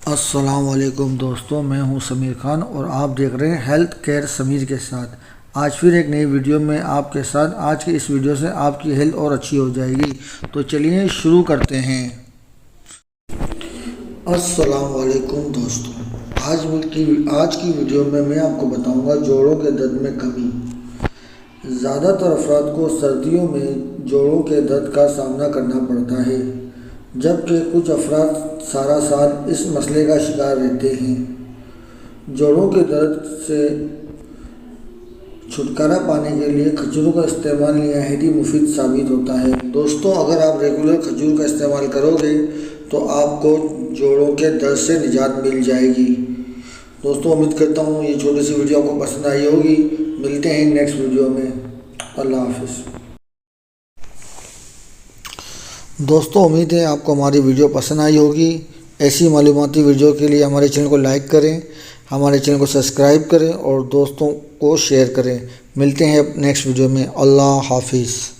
السلام علیکم دوستوں، میں ہوں سمیر خان اور آپ دیکھ رہے ہیں ہیلتھ کیئر سمیر کے ساتھ۔ آج پھر ایک نئی ویڈیو میں آپ کے ساتھ۔ آج کی اس ویڈیو سے آپ کی ہیلتھ اور اچھی ہو جائے گی، تو چلیے شروع کرتے ہیں۔ السلام علیکم دوستوں، آج کی ویڈیو میں آپ کو بتاؤں گا جوڑوں کے درد میں کمی۔ زیادہ تر افراد کو سردیوں میں جوڑوں کے درد کا سامنا کرنا پڑتا ہے، جبکہ کچھ افراد سارا سال اس مسئلے کا شکار رہتے ہیں۔ جوڑوں کے درد سے چھٹکارا پانے کے لیے کھجوروں کا استعمال نہایت مفید ثابت ہوتا ہے۔ دوستوں، اگر آپ ریگولر کھجور کا استعمال کرو گے تو آپ کو جوڑوں کے درد سے نجات مل جائے گی۔ دوستوں، امید کرتا ہوں یہ چھوٹی سی ویڈیو آپ کو پسند آئی ہوگی۔ ملتے ہیں نیکسٹ ویڈیو میں۔ اللہ حافظ۔ دوستوں، امید ہے آپ کو ہماری ویڈیو پسند آئی ہوگی۔ ایسی معلوماتی ویڈیو کے لیے ہمارے چینل کو لائک کریں، ہمارے چینل کو سبسکرائب کریں اور دوستوں کو شیئر کریں۔ ملتے ہیں نیکسٹ ویڈیو میں۔ اللہ حافظ۔